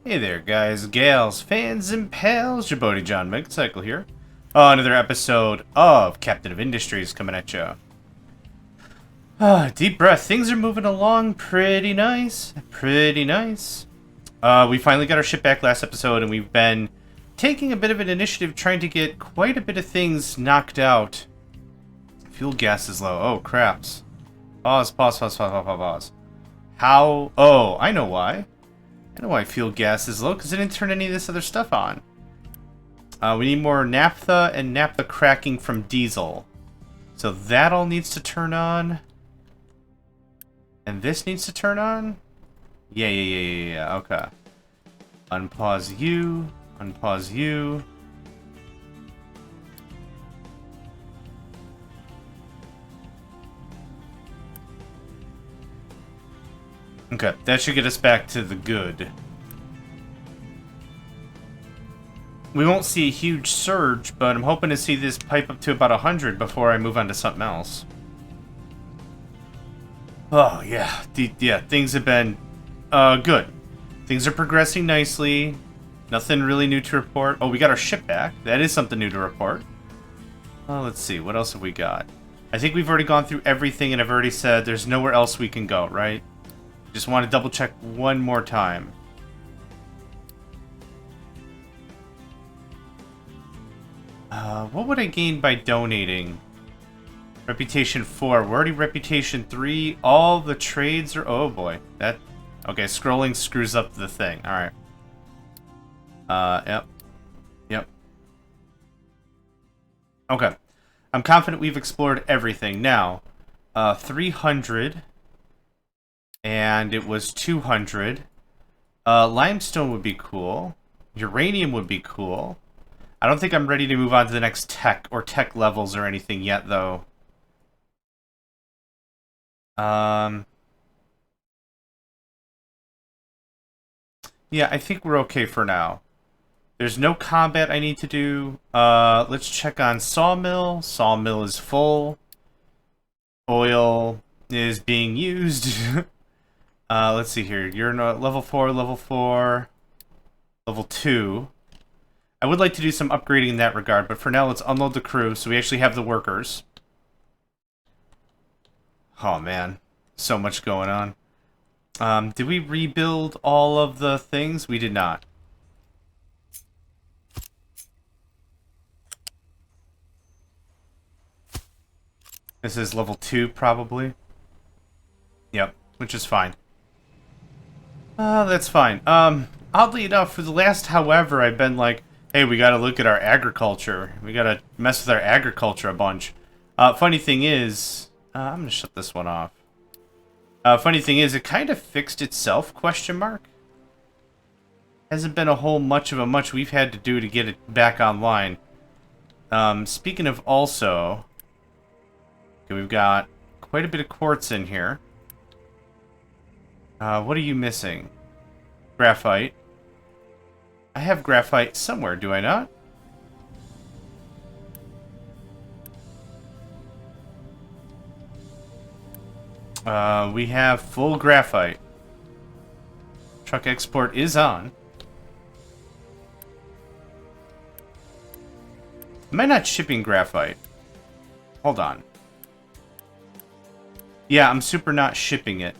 Hey there, guys, gals, fans, and pals. Your buddy JohnMegacycle here. Another episode of Captain of Industries coming at you. Deep breath. Things are moving along pretty nice. Pretty nice. We finally got our ship back last episode, and we've been taking a bit of an initiative trying to get quite a bit of things knocked out. Fuel gas is low. Oh, craps. Pause. How? Oh, I know why. I know why fuel gas is low, because I didn't turn any of this other stuff on. We need more naphtha and naphtha cracking from diesel. So that all needs to turn on. And this needs to turn on? Yeah, okay. Unpause you. Unpause you. Okay, that should get us back to the good. We won't see a huge surge, but I'm hoping to see this pipe up to about 100 before I move on to something else. Oh, yeah. Yeah, things have been good. Things are progressing nicely. Nothing really new to report. Oh, we got our ship back. That is something new to report. Let's see. What else have we got? I think we've already gone through everything, and I've already said there's nowhere else we can go, right? Just want to double check one more time. What would I gain by donating? Reputation 4. We're already reputation 3. All the trades are... Oh boy. That... Okay, scrolling screws up the thing. Alright. Yep. Okay. I'm confident we've explored everything. Now, 300... And it was 200. Limestone would be cool. Uranium would be cool. I don't think I'm ready to move on to the next tech or tech levels or anything yet, though. Yeah, I think we're okay for now. There's no combat I need to do. Let's check on Sawmill. Sawmill is full. Oil is being used. Let's see here. You're in level 4, level 4, level 2. I would like to do some upgrading in that regard, but for now, let's unload the crew so we actually have the workers. Oh, man. So much going on. Did we rebuild all of the things? We did not. This is level 2, probably. Yep, which is fine. That's fine. Oddly enough, for the last however, I've been like, hey, we gotta look at our agriculture. We gotta mess with our agriculture a bunch. Funny thing is, I'm gonna shut this one off. Funny thing is, it kind of fixed itself, question mark. Hasn't been a whole much of a much we've had to do to get it back online. Speaking of also, okay, we've got quite a bit of quartz in here. What are you missing? Graphite. I have graphite somewhere, do I not? We have full graphite. Truck export is on. Am I not shipping graphite? Hold on. Yeah, I'm super not shipping it.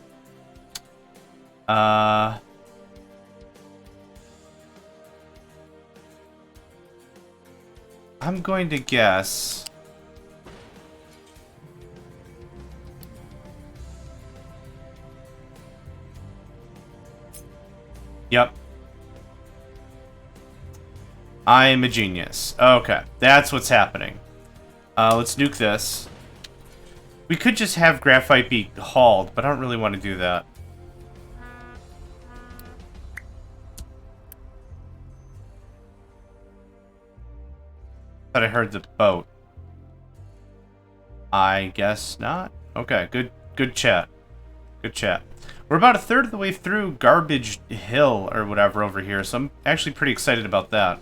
I'm going to guess... Yep. I am a genius. Okay, that's what's happening. Let's nuke this. We could just have graphite be hauled, but I don't really want to do that. Thought I heard the boat. I guess not. Okay, good chat. Good chat. We're about a third of the way through Garbage Hill or whatever over here, so I'm actually pretty excited about that.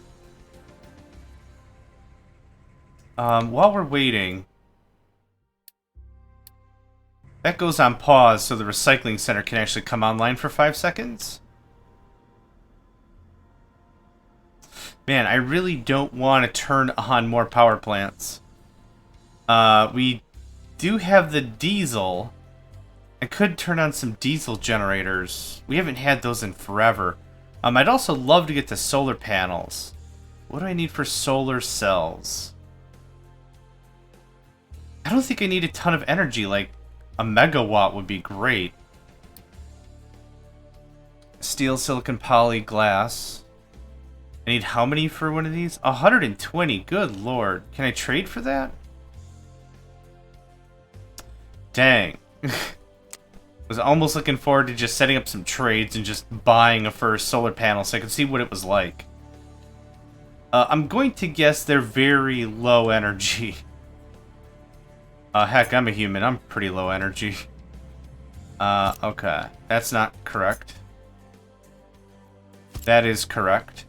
While we're waiting, that goes on pause so the recycling center can actually come online for 5 seconds. Man, I really don't want to turn on more power plants. We do have the diesel. I could turn on some diesel generators. We haven't had those in forever. I'd also love to get to solar panels. What do I need for solar cells? I don't think I need a ton of energy. Like, a megawatt would be great. Steel, silicon, poly, glass. I need how many for one of these? 120. Good lord. Can I trade for that? Dang. Was almost looking forward to just setting up some trades and just buying a first solar panel so I could see what it was like. I'm going to guess they're very low energy. Heck, I'm a human. I'm pretty low energy. Okay. That's not correct. That is correct.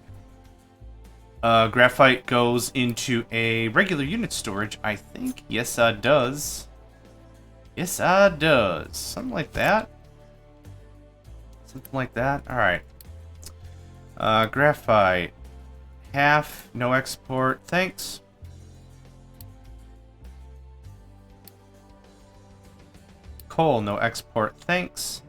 Graphite goes into a regular unit storage, I think. Yes, it does. Yes, it does. Something like that. Something like that. Alright. Graphite. Half. No export. Thanks. Coal. No export. Thanks.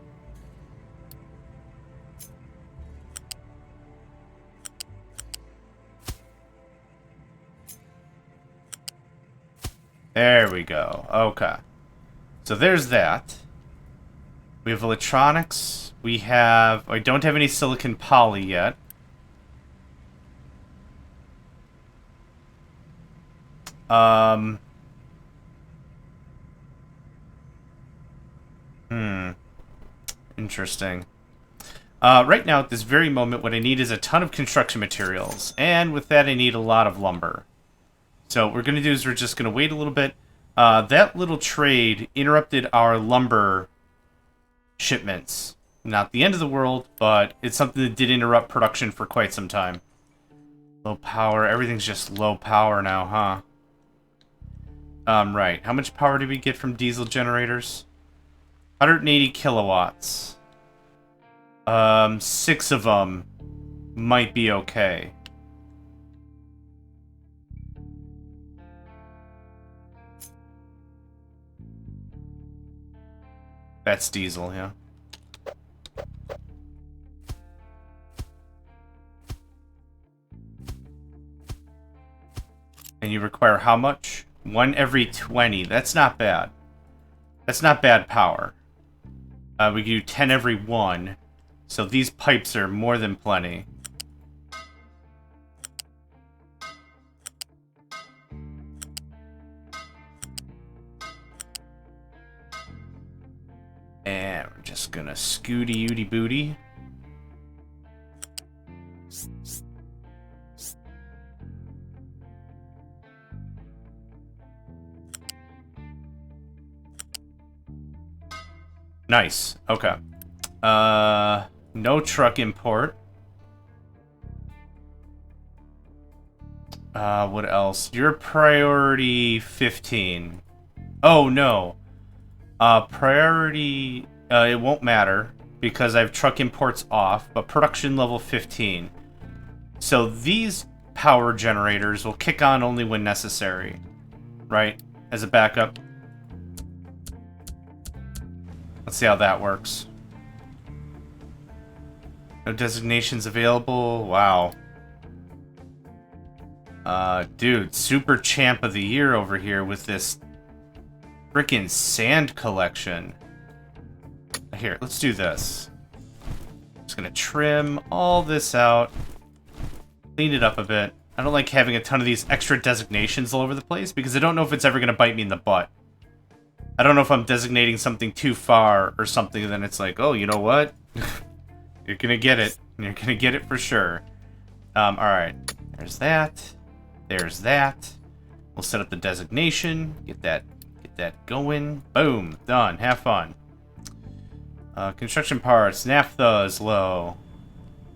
There we go. Okay. So there's that. We have electronics. We have... I don't have any silicon poly yet. Interesting. Right now, at this very moment, what I need is a ton of construction materials. And with that, I need a lot of lumber. So what we're going to do is we're just going to wait a little bit. That little trade interrupted our lumber shipments. Not the end of the world, but it's something that did interrupt production for quite some time. Low power. Everything's just low power now, huh? Right. How much power do we get from diesel generators? 180 kilowatts. 6 of them might be okay. That's diesel, yeah. And you require how much? 1 every 20. That's not bad. That's not bad power. We do 10 every 1. So these pipes are more than plenty. And we're just gonna scooty-ooty booty. Nice. Okay. No truck import. What else? Your priority 15. Oh, no. Priority, it won't matter because I have truck imports off, but production level 15. So these power generators will kick on only when necessary, right? As a backup. Let's see how that works. No designations available. Wow. Dude, super champ of the year over here with this frickin' sand collection. Here, let's do this. Just gonna trim all this out. Clean it up a bit. I don't like having a ton of these extra designations all over the place because I don't know if it's ever gonna bite me in the butt. I don't know if I'm designating something too far or something, and then it's like, oh, you know what? You're gonna get it. You're gonna get it for sure. Alright. There's that. There's that. We'll set up the designation. Get that going. Boom. Done. Have fun. Construction parts. Naphtha is low.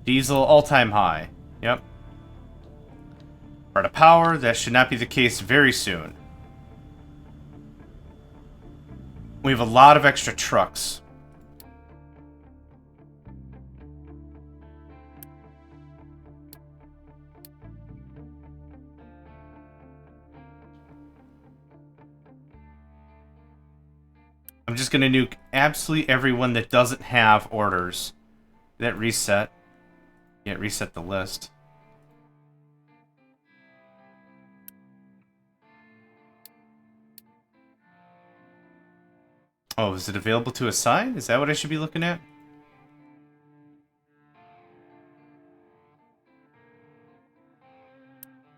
Diesel, all-time high. Yep. Part of power. That should not be the case very soon. We have a lot of extra trucks. I'm just gonna nuke absolutely everyone that doesn't have orders. Did that reset? Yeah, reset the list. Oh, is it available to assign? Is that what I should be looking at?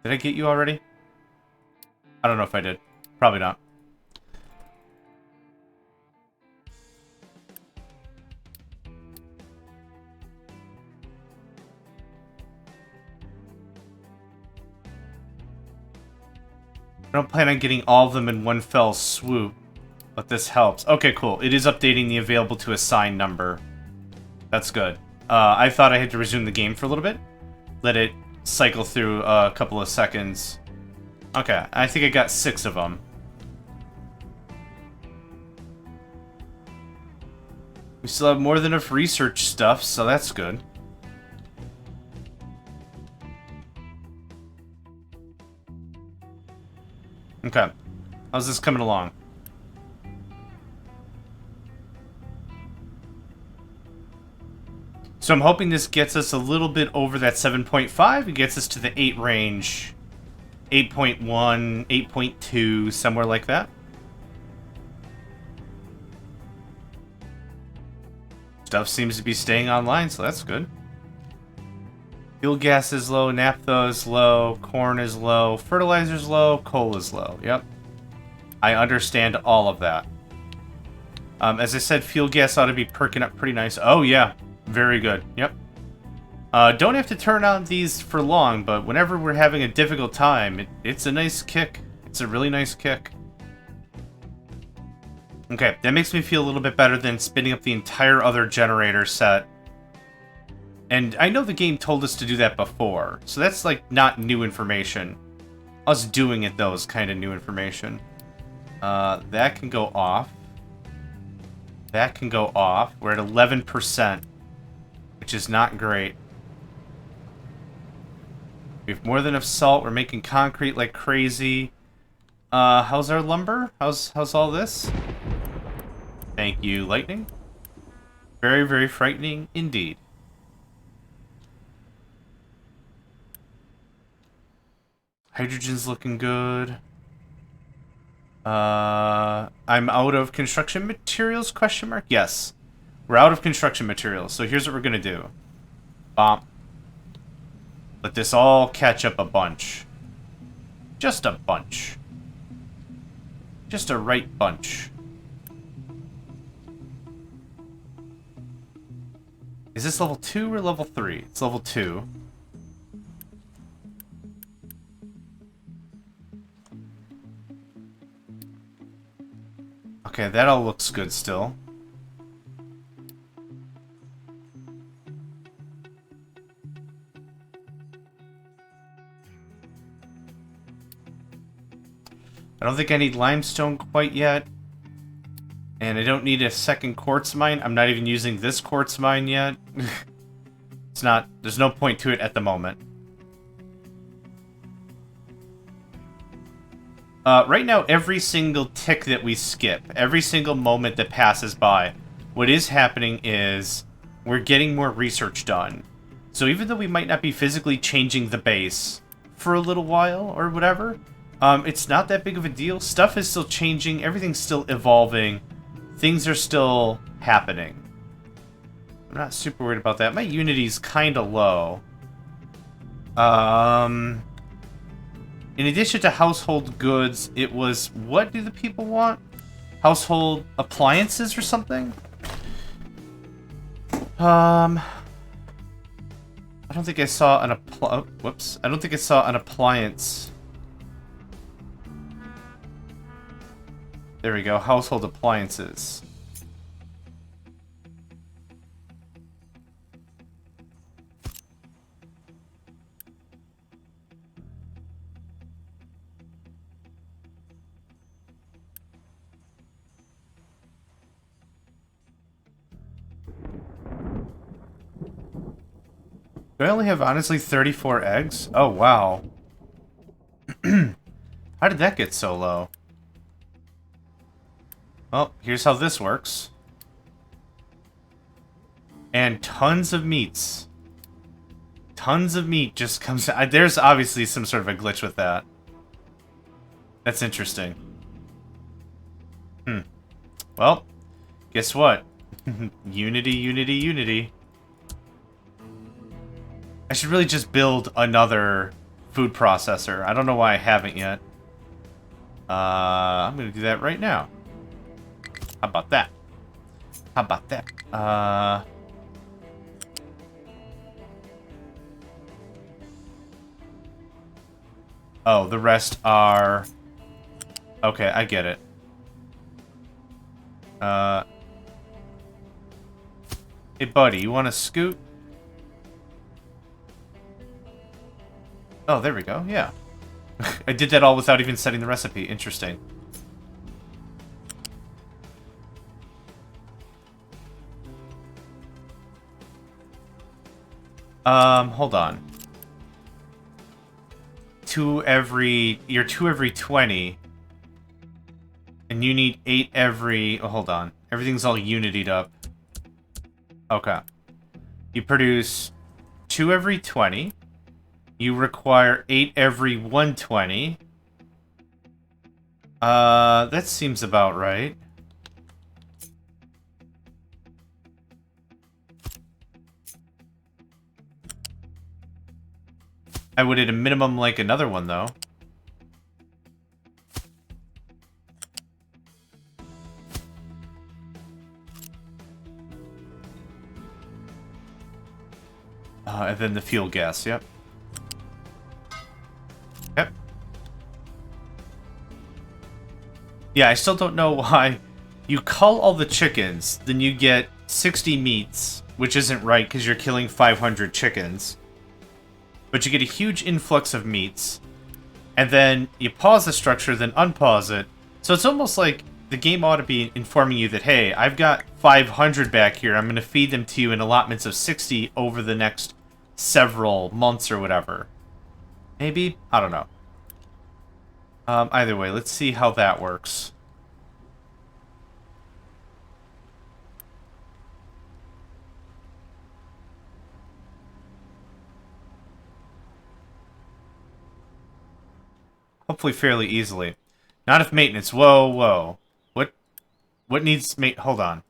Did I get you already? I don't know if I did. Probably not. I don't plan on getting all of them in one fell swoop, but this helps. Okay, cool. It is updating the available to assign number. That's good. I thought I had to resume the game for a little bit. Let it cycle through a couple of seconds. Okay, I think I got 6 of them. We still have more than enough research stuff, so that's good. Okay. How's this coming along? So I'm hoping this gets us a little bit over that 7.5. It gets us to the 8 range. 8.1, 8.2, somewhere like that. Stuff seems to be staying online, so that's good. Fuel gas is low, naphtha is low, corn is low, fertilizer is low, coal is low. Yep. I understand all of that. As I said, fuel gas ought to be perking up pretty nice. Oh, yeah. Very good. Yep. Don't have to turn on these for long, but whenever we're having a difficult time, it's a nice kick. It's a really nice kick. Okay, that makes me feel a little bit better than spinning up the entire other generator set. And I know the game told us to do that before, so that's like not new information. Us doing it, though, is kind of new information. That can go off. That can go off. We're at 11%, which is not great. We have more than enough salt. We're making concrete like crazy. How's our lumber? How's all this? Thank you, lightning. Very, very frightening indeed. Hydrogen's looking good. I'm out of construction materials, question mark? Yes. We're out of construction materials, so here's what we're gonna do. Bomp. Let this all catch up a bunch. Just a bunch. Just a right bunch. Is this level 2 or level 3? It's level 2. Okay, that all looks good still. I don't think I need limestone quite yet. And I don't need a second quartz mine. I'm not even using this quartz mine yet. It's not... There's no point to it at the moment. Right now, every single tick that we skip, every single moment that passes by, what is happening is we're getting more research done. So even though we might not be physically changing the base for a little while or whatever, it's not that big of a deal. Stuff is still changing. Everything's still evolving. Things are still happening. I'm not super worried about that. My Unity's kind of low. In addition to household goods, it was... What do the people want? Household appliances or something? I don't think I saw an whoops. I don't think I saw an appliance. There we go. Household appliances. Do I only have, honestly, 34 eggs? Oh, wow. How did that get so low? Well, here's how this works. And tons of meats. Tons of meat just comes out. There's obviously some sort of a glitch with that. That's interesting. Well, guess what? Unity, unity, unity. I should really just build another food processor. I don't know why I haven't yet. I'm gonna do that right now. How about that? How about that? Oh, the rest are... Okay, I get it. Hey, buddy, you want to scoot? Oh, there we go, yeah. I did that all without even setting the recipe. Interesting. Hold on. You're 2 every 20. And you need 8 every... Oh, hold on. Everything's all unitied up. Okay. You produce 2 every 20. You require 8 every 120. That seems about right. I would at a minimum like another one, though. And then the fuel gas, yep. Yep. Yeah, I still don't know why you cull all the chickens, then you get 60 meats, which isn't right because you're killing 500 chickens. But you get a huge influx of meats, and then you pause the structure, then unpause it. So it's almost like the game ought to be informing you that, hey, I've got 500 back here, I'm going to feed them to you in allotments of 60 over the next several months or whatever. Maybe? I don't know. Either way, let's see how that works. Hopefully fairly easily. Not if maintenance. Whoa, whoa. What needs hold on.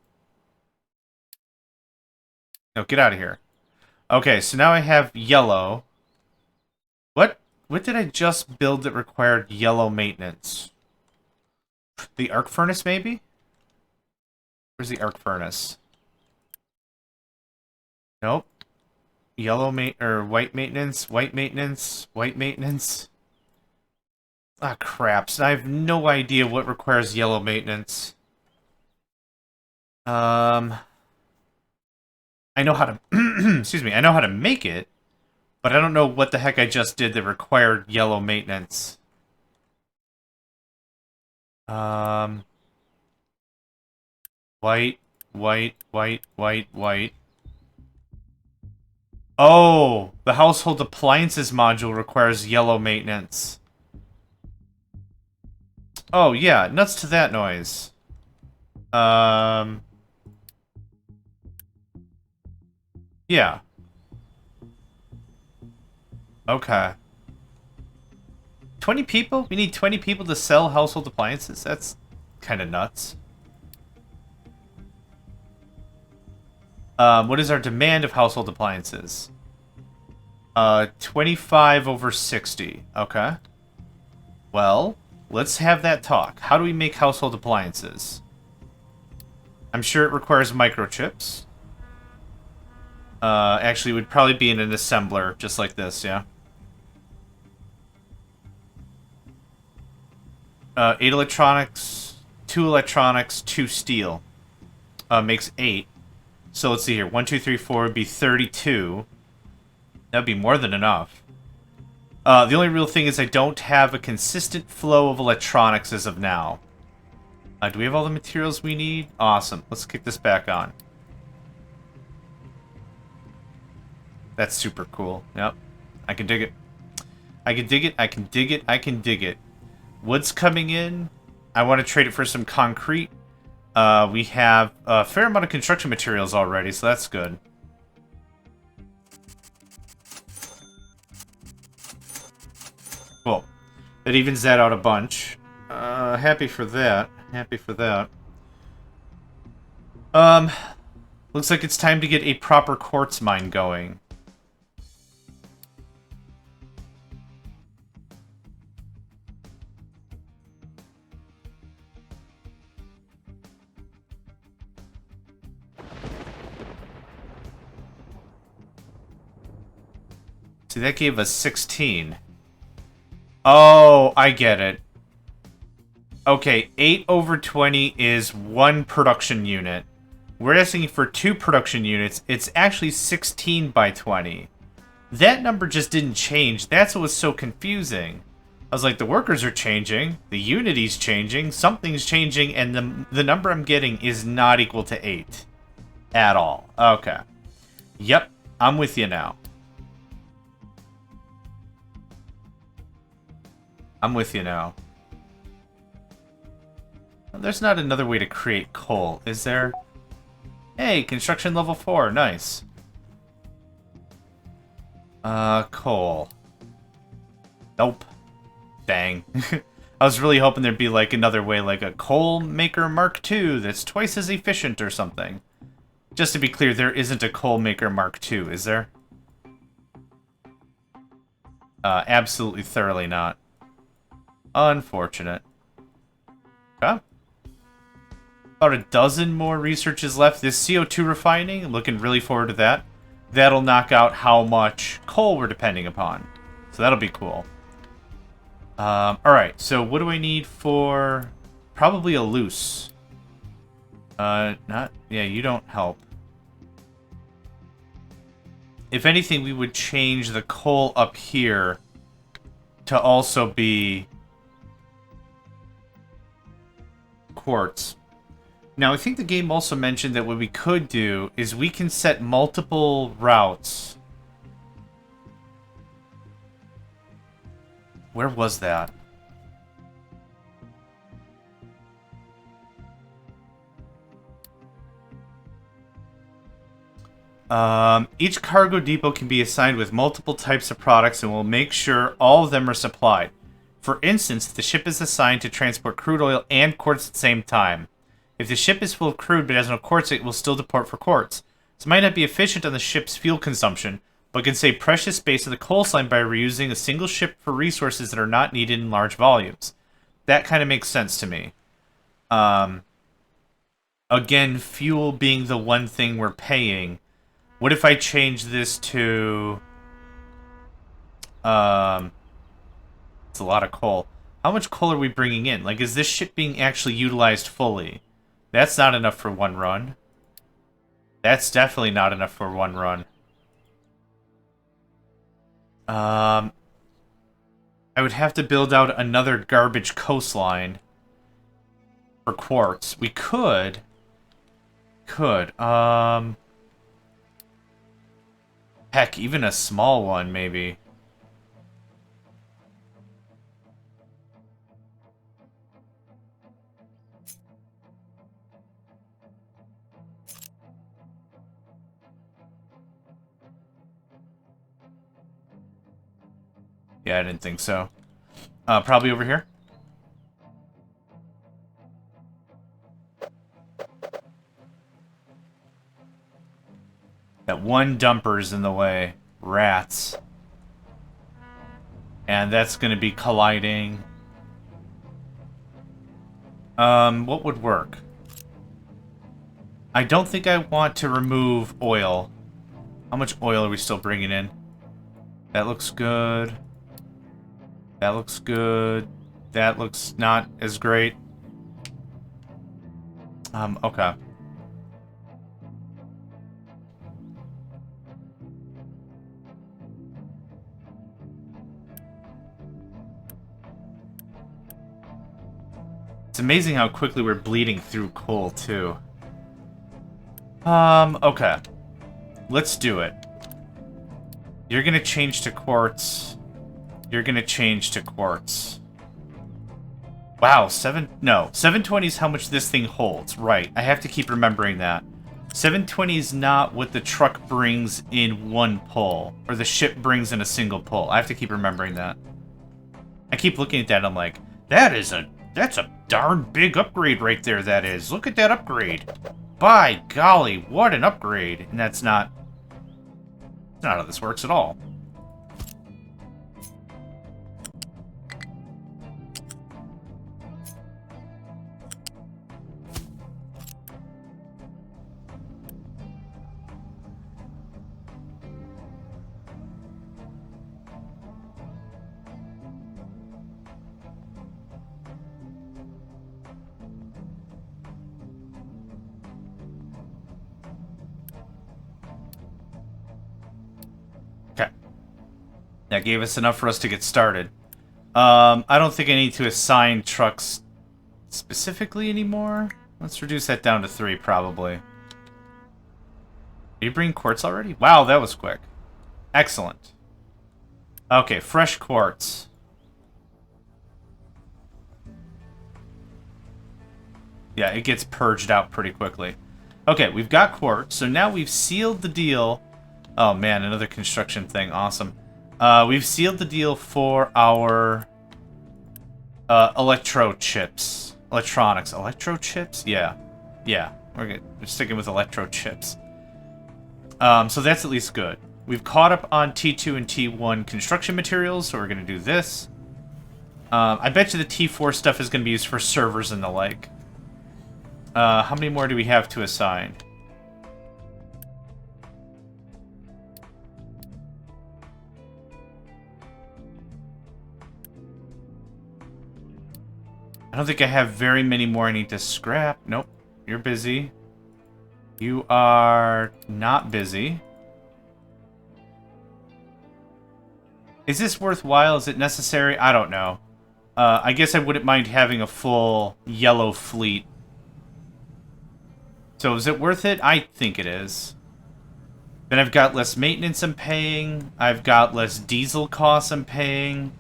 No, get out of here. Okay, so now I have yellow. What did I just build that required yellow maintenance? The arc furnace, maybe? Where's the arc furnace? Nope. Yellow or white maintenance, white maintenance, white maintenance. Ah, crap. So I have no idea what requires yellow maintenance. I know how to... excuse me, I know how to make it, but I don't know what the heck I just did that required yellow maintenance. White, white, white, white, white. Oh, the household appliances module requires yellow maintenance. Oh, yeah, nuts to that noise. Yeah. Okay. 20 people? We need 20 people to sell household appliances? That's kind of nuts. What is our demand of household appliances? 25 over 60. Okay. Well, let's have that talk. How do we make household appliances? I'm sure it requires microchips. Actually, it would probably be in an assembler, just like this, yeah? 8 electronics, 2 steel. Makes 8. So let's see here. 1, 2, 3, 4 would be 32. That'd be more than enough. The only real thing is I don't have a consistent flow of electronics as of now. Do we have all the materials we need? Awesome. Let's kick this back on. That's super cool. Yep. I can dig it. I can dig it. I can dig it. I can dig it. Wood's coming in. I want to trade it for some concrete. We have a fair amount of construction materials already, so that's good. Cool. That evens that out a bunch. Happy for that. Happy for that. Looks like it's time to get a proper quartz mine going. See, that gave us 16. Oh, I get it. Okay, 8 over 20 is 1 production unit. We're asking for 2 production units. It's actually 16 by 20. That number just didn't change. That's what was so confusing. I was like, the workers are changing, the unity's changing, something's changing, and the number I'm getting is not equal to 8. At all. Okay. Yep, I'm with you now. I'm with you now. There's not another way to create coal, is there? Hey, construction level 4, nice. Coal. Nope. Dang. I was really hoping there'd be like another way, like a coal maker Mark II that's twice as efficient or something. Just to be clear, there isn't a coal maker Mark II, is there? Absolutely thoroughly not. Unfortunate. Okay. About a dozen more researches left. This CO2 refining, looking really forward to that. That'll knock out how much coal we're depending upon. So that'll be cool. Alright, so what do I need for... Probably a loose. Yeah, you don't help. If anything, we would change the coal up here to also be quartz. Now, I think the game also mentioned that what we could do is we can set multiple routes. Where was that? Each cargo depot can be assigned with multiple types of products and will make sure all of them are supplied. For instance, the ship is assigned to transport crude oil and quartz at the same time. If the ship is full of crude but has no quartz, it will still deport for quartz. This might not be efficient on the ship's fuel consumption, but can save precious space in the coal line by reusing a single ship for resources that are not needed in large volumes. That kind of makes sense to me. Again, fuel being the one thing we're paying. What if I change this to... It's a lot of coal. How much coal are we bringing in? Like, is this ship being actually utilized fully? That's not enough for one run. That's definitely not enough for one run. I would have to build out another garbage coastline for quartz. We could. Heck, even a small one, maybe. Yeah, I didn't think so. Probably over here. That one dumper's in the way. Rats. And that's going to be colliding. What would work? I don't think I want to remove oil. How much oil are we still bringing in? That looks good. That looks good. That looks not as great. Okay. It's amazing how quickly we're bleeding through coal, too. Okay. Let's do it. You're gonna change to quartz. You're gonna change to quartz. Wow, 720 is how much this thing holds. Right, I have to keep remembering that. 720 is not what the truck brings in one pull, or the ship brings in a single pull. I have to keep remembering that. I keep looking at that and I'm like, that's a darn big upgrade right there, that is. Look at that upgrade. By golly, what an upgrade. And that's not how this works at all. Okay. That gave us enough for us to get started. I don't think I need to assign trucks specifically anymore. Let's reduce that down to 3, probably. Did you bring quartz already? Wow, that was quick. Excellent. Okay, fresh quartz. Yeah, it gets purged out pretty quickly. Okay, we've got quartz, so now we've sealed the deal. Oh man, another construction thing. Awesome. We've sealed the deal for our electro chips. Electronics. Electro chips? Yeah. Yeah, we're sticking with electro chips. So that's at least good. We've caught up on T2 and T1 construction materials, so we're going to do this. I bet you the T4 stuff is going to be used for servers and the like. How many more do we have to assign? I don't think I have very many more I need to scrap. Nope. You're busy. You are not busy. Is this worthwhile? Is it necessary? I don't know. I guess I wouldn't mind having a full yellow fleet. So is it worth it? I think it is. Then I've got less maintenance I'm paying. I've got less diesel costs I'm paying.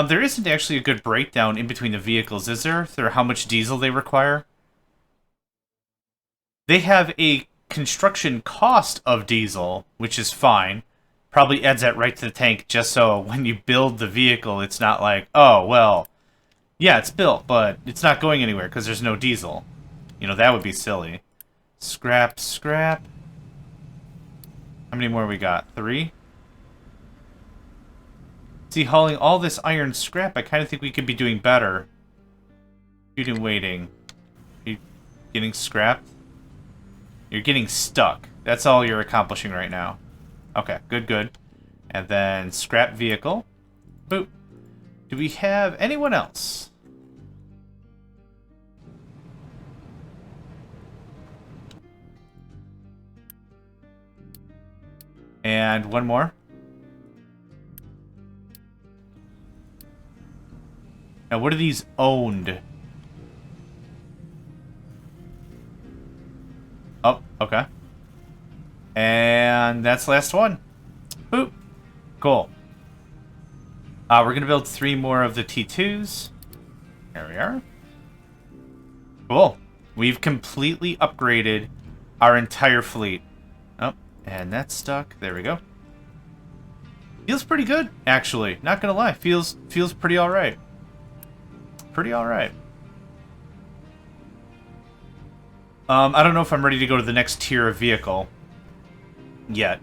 There isn't actually a good breakdown in between the vehicles, is there? For how much diesel they require? They have a construction cost of diesel, which is fine. Probably adds that right to the tank just so when you build the vehicle, it's not like, oh, well, yeah, it's built, but it's not going anywhere because there's no diesel. You know, that would be silly. Scrap, scrap. How many more we got? 3? See, hauling all this iron scrap, I kind of think we could be doing better. Shooting, waiting. Are you getting scrapped? You're getting stuck. That's all you're accomplishing right now. Okay, good, good. And then scrap vehicle. Boop. Do we have anyone else? And one more. Now, what are these owned? Oh, okay. And that's the last one. Boop. Cool. We're going to build 3 more of the T2s. There we are. Cool. We've completely upgraded our entire fleet. Oh, and that's stuck. There we go. Feels pretty good, actually. Not going to lie. Feels pretty alright. Pretty alright. I don't know if I'm ready to go to the next tier of vehicle yet.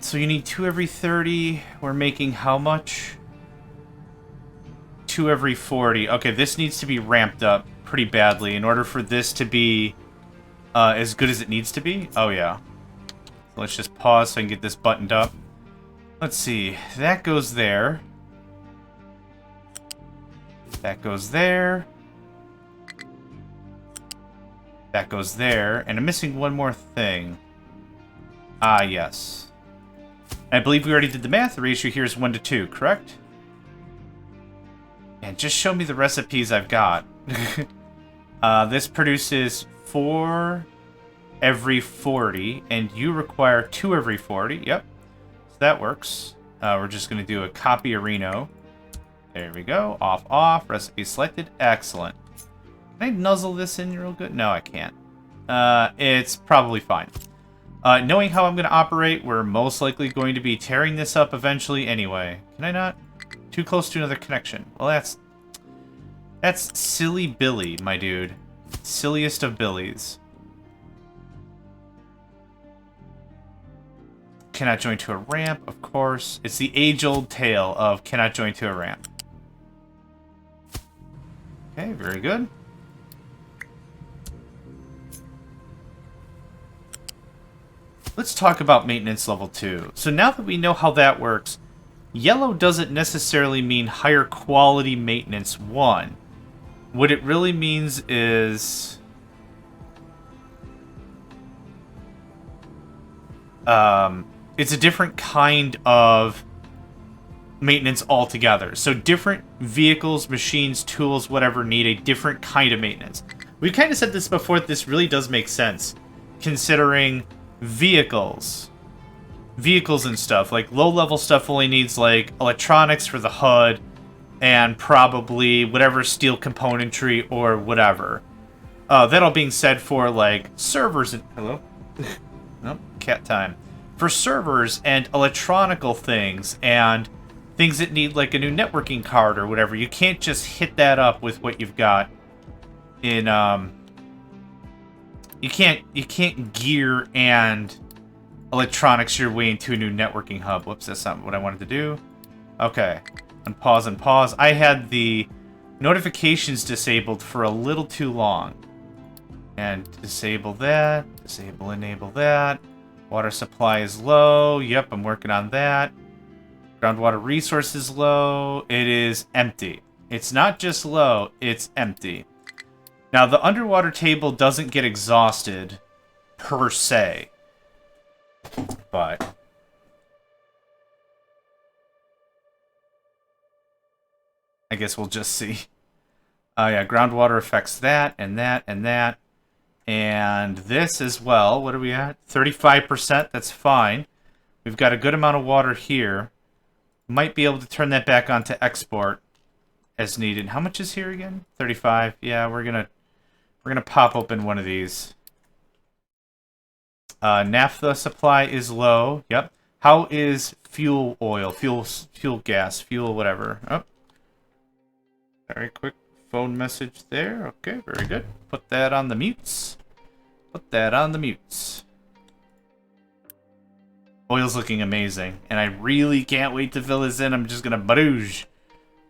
So you need 2 every 30. We're making how much? 2 every 40. Okay, this needs to be ramped up pretty badly in order for this to be as good as it needs to be. Oh, yeah. So let's just pause so I can get this buttoned up. Let's see. That goes there. That goes there. That goes there. And I'm missing one more thing. Ah, yes. I believe we already did the math. The ratio here is 1 to 2, correct? And just show me the recipes I've got. This produces 4 every 40, and you require 2 every 40. Yep, so that works. We're just going to do a copy of Reno. There we go. Off, off. Recipe selected. Excellent. Can I nuzzle this in real good? No, I can't. It's probably fine. Knowing how I'm going to operate, we're most likely going to be tearing this up eventually anyway. Can I not? Too close to another connection. Well, that's silly Billy, my dude. Silliest of Billies. Cannot join to a ramp, of course. It's the age-old tale of cannot join to a ramp. Okay, very good. Let's talk about maintenance level 2. So now that we know how that works, yellow doesn't necessarily mean higher quality maintenance 1. What it really means is... it's a different kind of maintenance altogether. So different vehicles, machines, tools, whatever, need a different kind of maintenance. We kind of said this before, this really does make sense, considering vehicles and stuff. Like, low-level stuff only needs, like, electronics for the HUD, and probably whatever steel componentry or whatever. That all being said, for, like, servers and... Hello? Nope, cat time. For servers and electronical things and things that need like a new networking card or whatever, you can't just hit that up with what you've got in you can't gear and electronics your way into a new networking hub. Whoops, that's not what I wanted to do. Okay. Unpause and pause. I had the notifications disabled for a little too long. And disable that. Disable, enable that. Water supply is low. Yep, I'm working on that. Groundwater resource is low. It is empty. It's not just low, it's empty. Now, the underwater table doesn't get exhausted, per se. But... I guess we'll just see. Yeah, groundwater affects that, and that, and that. And this as well. What are we at? 35%. That's fine. We've got a good amount of water here. Might be able to turn that back on to export as needed. How much is here again? 35. Yeah, we're gonna pop open one of these. Naphtha supply is low. Yep. How is fuel oil? Fuel gas. Fuel whatever. Oh. Very quick phone message there. Okay, very good. Put that on the mutes. Put that on the mutes. Oil's looking amazing, and I really can't wait to fill this in. I'm just gonna barooge.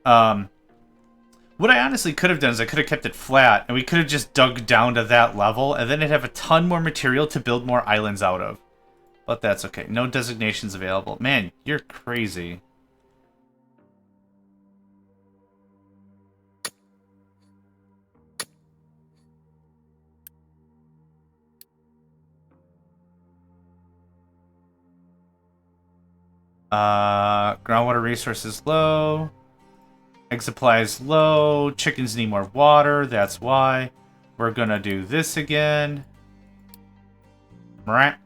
What I honestly could have done is I could have kept it flat, and we could have just dug down to that level, and then it'd have a ton more material to build more islands out of. But that's okay. No designations available. Man, you're crazy. Groundwater resources low. Egg supply is low. Chickens need more water. That's why. We're gonna do this again. Right.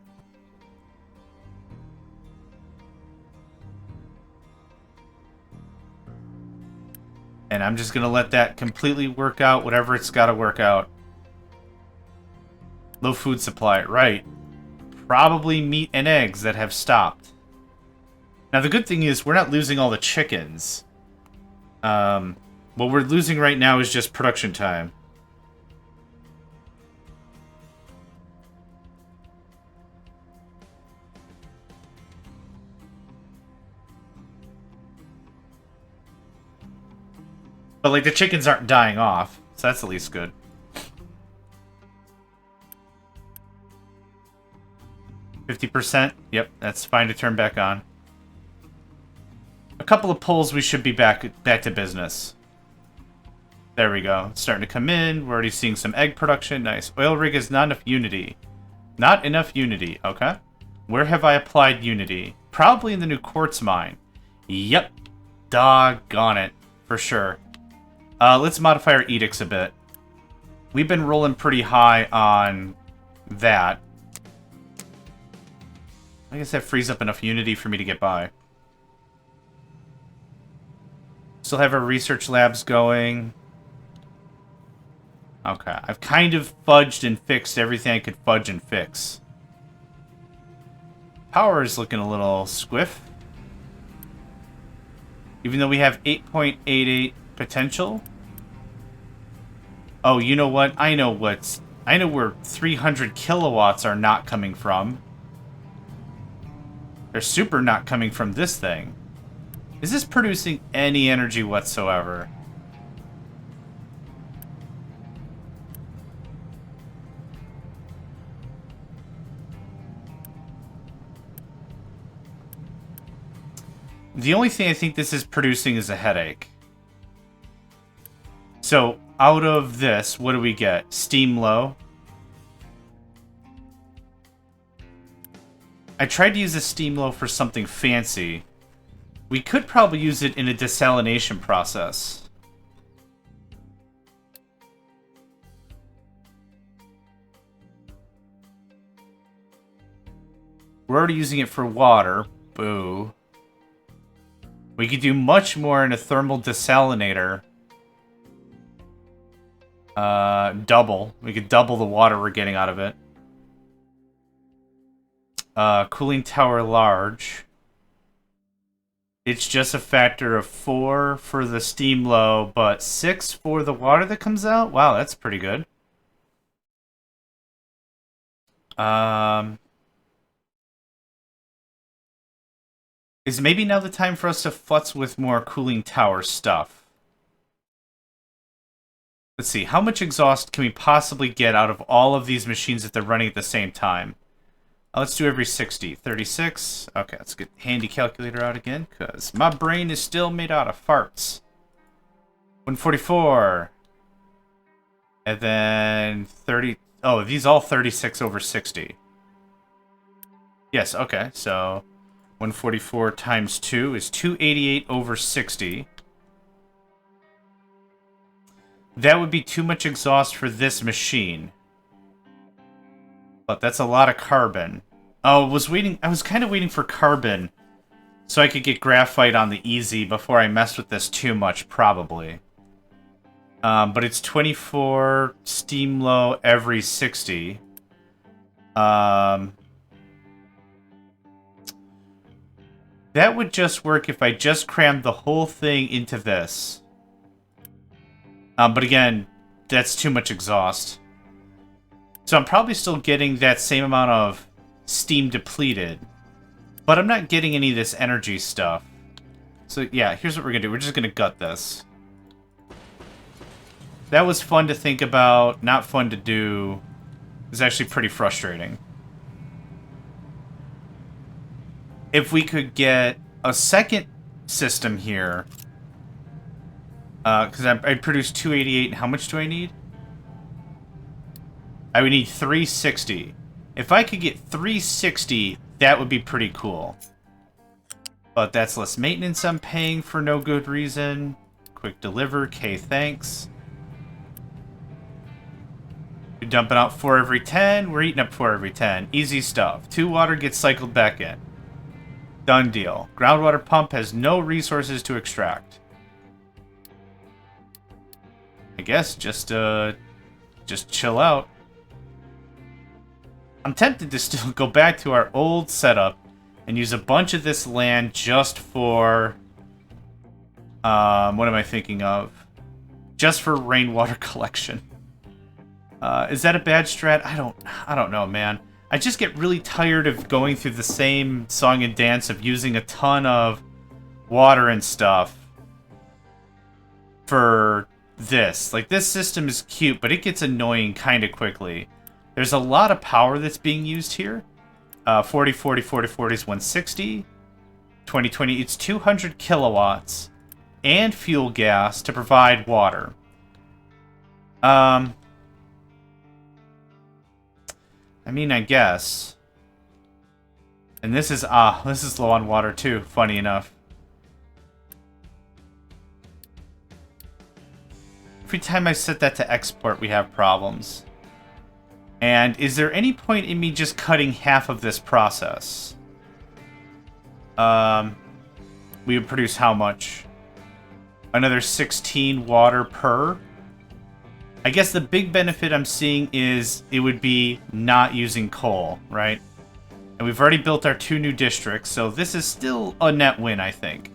And I'm just gonna let that completely work out, whatever it's gotta work out. Low food supply, right. Probably meat and eggs that have stopped. Now, the good thing is we're not losing all the chickens. What we're losing right now is just production time. But, like, the chickens aren't dying off, so that's at least good. %? Yep, that's fine to turn back on. A couple of pulls, we should be back to business. There we go. It's starting to come in. We're already seeing some egg production. Nice. Oil rig is not enough unity. Not enough unity. Okay. Where have I applied unity? Probably in the new quartz mine. Yep. Doggone it. For sure. Let's modify our edicts a bit. We've been rolling pretty high on that. I guess that frees up enough unity for me to get by. Still have our research labs going. Okay, I've kind of fudged and fixed everything I could fudge and fix. Power is looking a little squiff. Even though we have 8.88 potential. Oh, you know what? I know where 300 kilowatts are not coming from. They're super not coming from this thing. Is this producing any energy whatsoever? The only thing I think this is producing is a headache. So, out of this, what do we get? Steam low. I tried to use a steam low for something fancy. We could probably use it in a desalination process. We're already using it for water. Boo. We could do much more in a thermal desalinator. Double. We could double the water we're getting out of it. Cooling tower large. It's just a factor of 4 for the steam low, but 6 for the water that comes out? Wow, that's pretty good. Is maybe now the time for us to futz with more cooling tower stuff? Let's see, how much exhaust can we possibly get out of all of these machines if they're running at the same time? Let's do every 60. 36. Okay, let's get handy calculator out again, because my brain is still made out of farts. 144. And then 30. Oh, these all 36 over 60. Yes, okay, so 144 times 2 is 288 over 60. That would be too much exhaust for this machine. But that's a lot of carbon. Oh, I was kind of waiting for carbon so I could get graphite on the easy before I messed with this too much, probably. But it's 24 steam low every 60. That would just work if I just crammed the whole thing into this. But again, that's too much exhaust. So I'm probably still getting that same amount of steam depleted. But I'm not getting any of this energy stuff. So yeah, here's what we're going to do. We're just going to gut this. That was fun to think about, not fun to do. It's actually pretty frustrating. If we could get a second system here, because I produced 288, and how much do I need? I would need 360. If I could get 360, that would be pretty cool. But that's less maintenance I'm paying for no good reason. Quick deliver, K thanks. You're dumping out 4 every 10, we're eating up 4 every 10. Easy stuff. 2 water gets cycled back in. Done deal. Groundwater pump has no resources to extract. I guess just chill out. I'm tempted to still go back to our old setup and use a bunch of this land just for what am I thinking of? Just for rainwater collection. Is that a bad strat? I don't know, man. I just get really tired of going through the same song and dance of using a ton of water and stuff for this. Like, this system is cute, but it gets annoying kind of quickly. There's a lot of power that's being used here. 40, 40, 40, 40 is 160. 20, 20, it's 200 kilowatts and fuel gas to provide water. I mean, I guess. And this is low on water too, funny enough. Every time I set that to export, we have problems. And is there any point in me just cutting half of this process? we would produce how much? Another 16 water per. I guess the big benefit I'm seeing is it would be not using coal, right? And we've already built our 2 new districts, so this is still a net win, I think.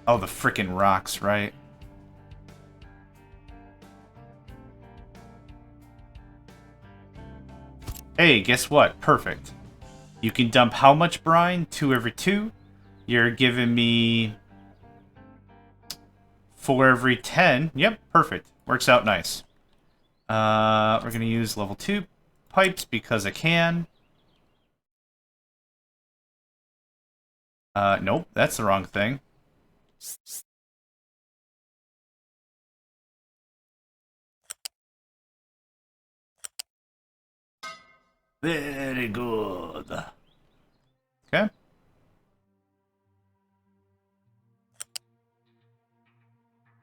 Oh, the frickin' rocks, right? Hey, guess what? Perfect. You can dump how much brine? 2 every 2. You're giving me 4 every 10. Yep, perfect. Works out nice. We're going to use level 2 pipes because I can. Nope, that's the wrong thing. Very good. Okay.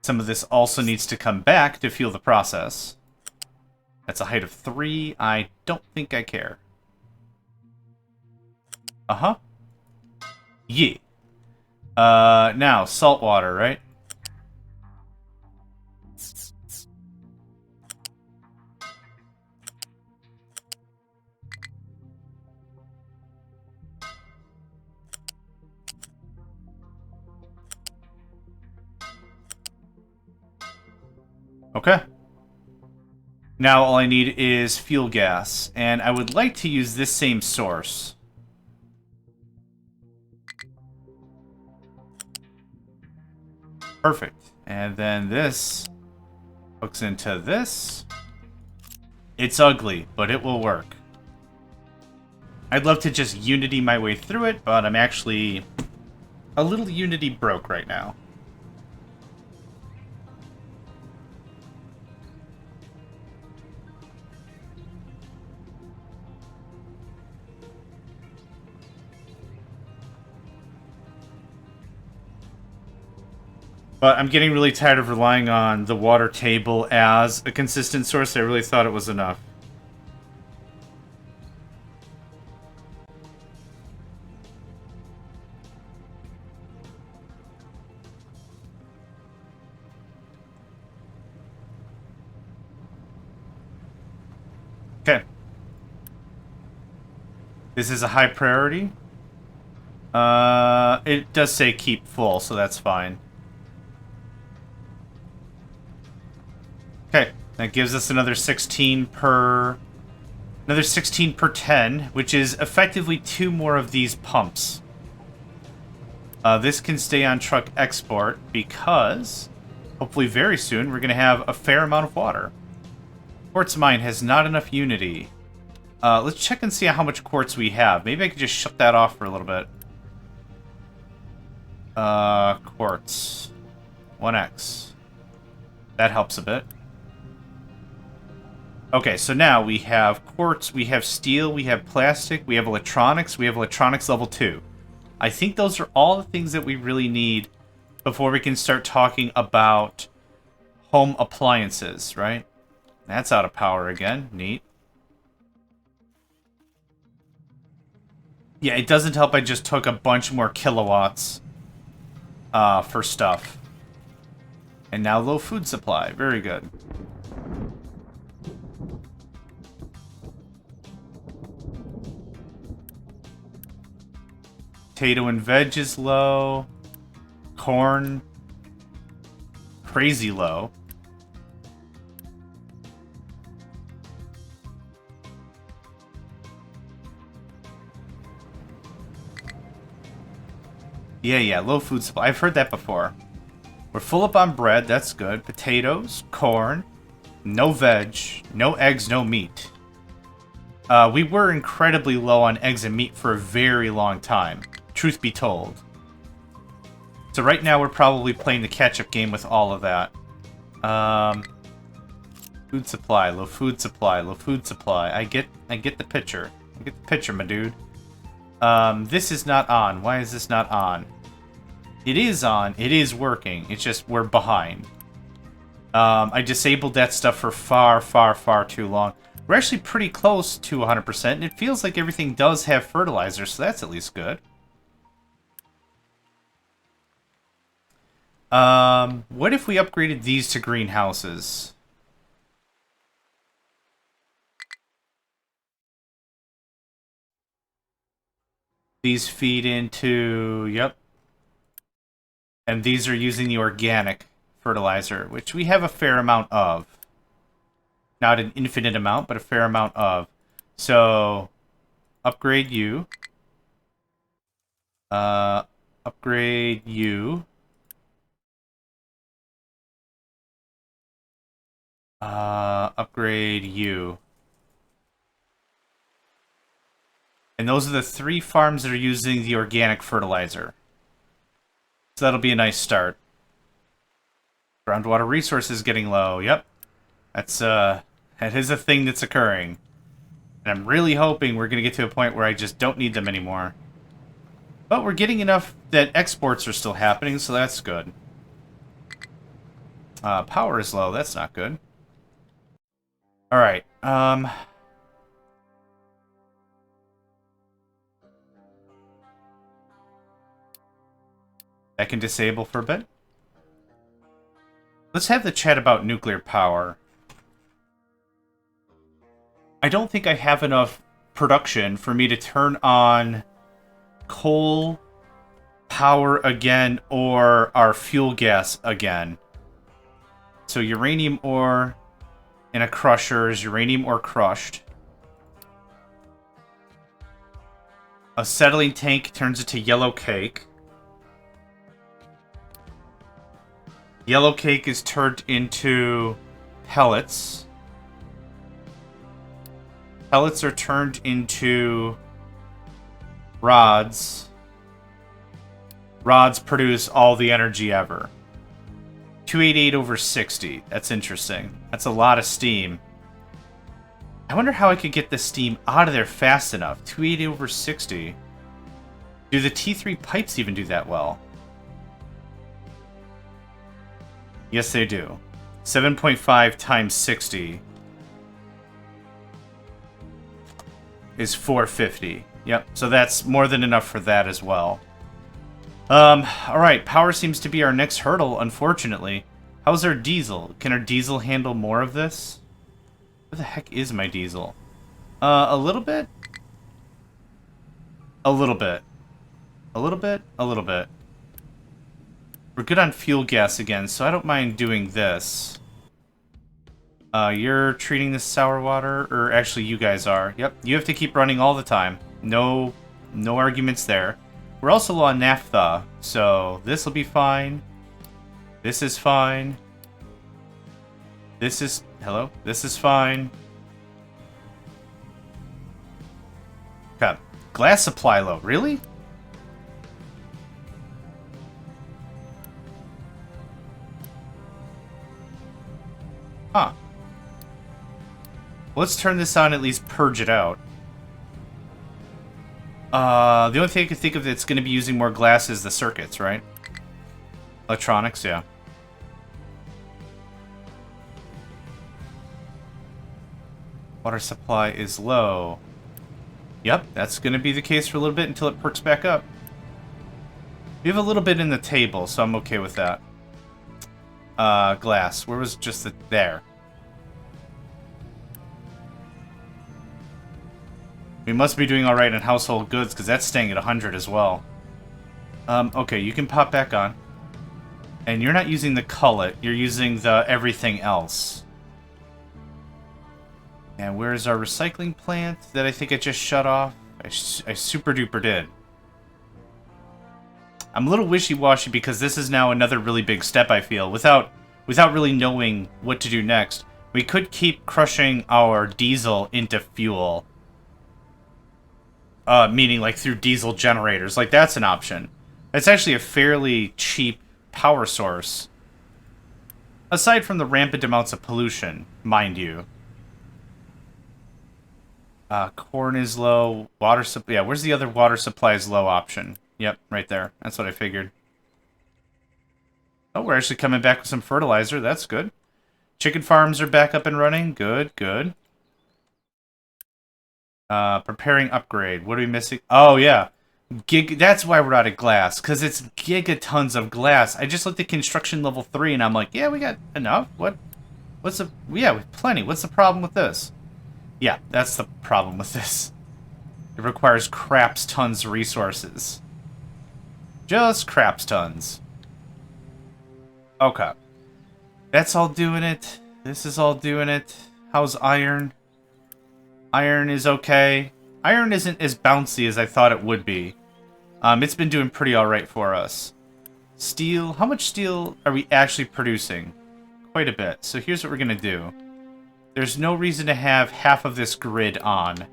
Some of this also needs to come back to fuel the process. That's a height of 3. I don't think I care. Uh-huh. Yeah. Now, salt water, right? Okay. Now all I need is fuel gas, and I would like to use this same source. Perfect. And then this hooks into this. It's ugly, but it will work. I'd love to just Unity my way through it, but I'm actually a little Unity broke right now. But I'm getting really tired of relying on the water table as a consistent source. I really thought it was enough. Okay. This is a high priority. It does say keep full, so that's fine. Okay, that gives us another 16 per 10, which is effectively 2 more of these pumps. This can stay on truck export because hopefully very soon we're going to have a fair amount of water. Quartz mine has not enough unity. Let's check and see how much quartz we have. Maybe I could just shut that off for a little bit. Quartz. 1x. That helps a bit. Okay, so now we have quartz, we have steel, we have plastic, we have electronics level 2. I think those are all the things that we really need before we can start talking about home appliances, right? That's out of power again. Neat. Yeah, it doesn't help I just took a bunch more kilowatts for stuff. And now low food supply. Very good. Potato and veg is low. Corn, crazy low. Yeah, low food supply. I've heard that before. We're full up on bread, that's good. Potatoes, corn, no veg, no eggs, no meat. We were incredibly low on eggs and meat for a very long time, truth be told. So right now we're probably playing the catch-up game with all of that. Food supply, low food supply, low food supply. I get the picture. I get the picture, my dude. This is not on. Why is this not on? It is on. It is working. It's just we're behind. I disabled that stuff for far, far, far too long. We're actually pretty close to 100%, and it feels like everything does have fertilizer, so that's at least good. What if we upgraded these to greenhouses? These feed into... Yep. And these are using the organic fertilizer, which we have a fair amount of. Not an infinite amount, but a fair amount of. So, upgrade you. Upgrade you. Upgrade you. And those are the 3 farms that are using the organic fertilizer. So that'll be a nice start. Groundwater resources getting low. Yep. That's, that is a thing that's occurring. And I'm really hoping we're going to get to a point where I just don't need them anymore. But we're getting enough that exports are still happening, so that's good. Power is low. That's not good. Alright, I can disable for a bit. Let's have the chat about nuclear power. I don't think I have enough production for me to turn on coal power again or our fuel gas again. So uranium ore in a crusher is uranium ore crushed. A settling tank turns it to yellow cake. Yellow cake is turned into pellets. Pellets are turned into rods. Rods produce all the energy ever. 288 over 60. That's interesting. That's a lot of steam. I wonder how I could get the steam out of there fast enough. 288 over 60. Do the T3 pipes even do that well? Yes, they do. 7.5 times 60 is 450. Yep, so that's more than enough for that as well. Alright, power seems to be our next hurdle, unfortunately. How's our diesel? Can our diesel handle more of this? Where the heck is my diesel? A little bit? A little bit. A little bit? A little bit. We're good on fuel gas again, so I don't mind doing this. You're treating this sour water, or actually you guys are. Yep, you have to keep running all the time. No arguments there. We're also low on naphtha, so this will be fine. This is fine. This is... Hello? This is fine. Okay. Glass supply low. Really? Huh. Let's turn this on, at least purge it out. The only thing I can think of that's going to be using more glass is the circuits, right? Electronics, yeah. Water supply is low. Yep, that's going to be the case for a little bit until it perks back up. We have a little bit in the table, so I'm okay with that. Glass. Where was just the... There. We must be doing alright in household goods, because that's staying at 100 as well. Okay, you can pop back on. And you're not using the cullet, you're using the everything else. And where's our recycling plant that I think I just shut off? I super duper did. I'm a little wishy-washy because this is now another really big step, I feel, without really knowing what to do next. We could keep crushing our diesel into fuel. Meaning like through diesel generators. Like that's an option. It's actually a fairly cheap power source. Aside from the rampant amounts of pollution, mind you. Corn is low. Water supply. Yeah, where's the other water supply is low option? Yep, right there. That's what I figured. Oh, we're actually coming back with some fertilizer. That's good. Chicken farms are back up and running. Good, good. Preparing upgrade. What are we missing? Oh, yeah. That's why we're out of glass, because it's gigatons of glass. I just looked at construction level 3, and I'm like, yeah, we got enough. What's the... Yeah, we have plenty. What's the problem with this? Yeah, that's the problem with this. It requires craps tons of resources. Just craps tons. Okay. That's all doing it. This is all doing it. How's iron? Iron is okay. Iron isn't as bouncy as I thought it would be. It's been doing pretty alright for us. Steel. How much steel are we actually producing? Quite a bit. So here's what we're going to do. There's no reason to have half of this grid on.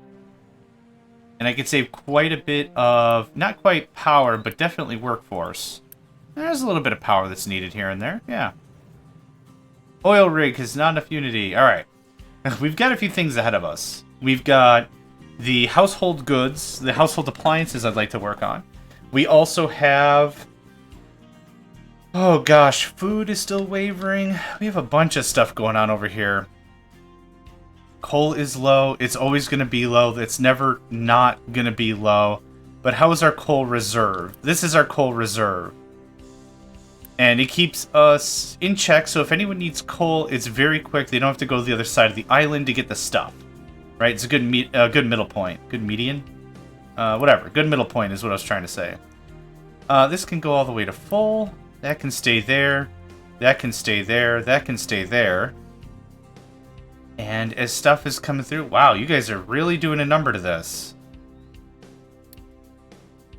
And I could save quite a bit of, not quite power, but definitely workforce. There's a little bit of power that's needed here and there. Yeah. Oil rig has not enough unity. Alright. We've got a few things ahead of us. We've got the household goods, the household appliances I'd like to work on. We also have... Oh gosh, food is still wavering. We have a bunch of stuff going on over here. Coal is low. It's always going to be low. It's never not going to be low. But how is our coal reserve? This is our coal reserve. And it keeps us in check, so if anyone needs coal, it's very quick. They don't have to go to the other side of the island to get the stuff. Right? It's a good good middle point. Good median? Whatever. Good middle point is what I was trying to say. This can go all the way to full. That can stay there. That can stay there. That can stay there. And as stuff is coming through... Wow, you guys are really doing a number to this.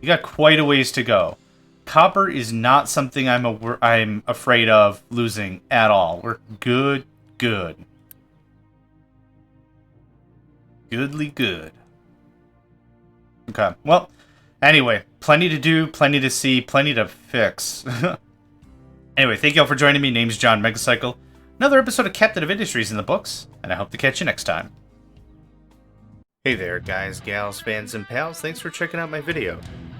You got quite a ways to go. Copper is not something I'm afraid of losing at all. We're good. Goodly good. Okay, well, anyway, plenty to do, plenty to see, plenty to fix. Anyway, thank you all for joining me. Name's JohnMegacycle. Another episode of Captain of Industries in the books, and I hope to catch you next time. Hey there, guys, gals, fans, and pals. Thanks for checking out my video.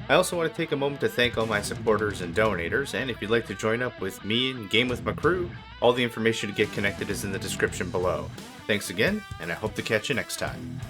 I also want to take a moment to thank all my supporters and donators, and if you'd like to join up with me and game with my crew, all the information to get connected is in the description below. Thanks again, and I hope to catch you next time.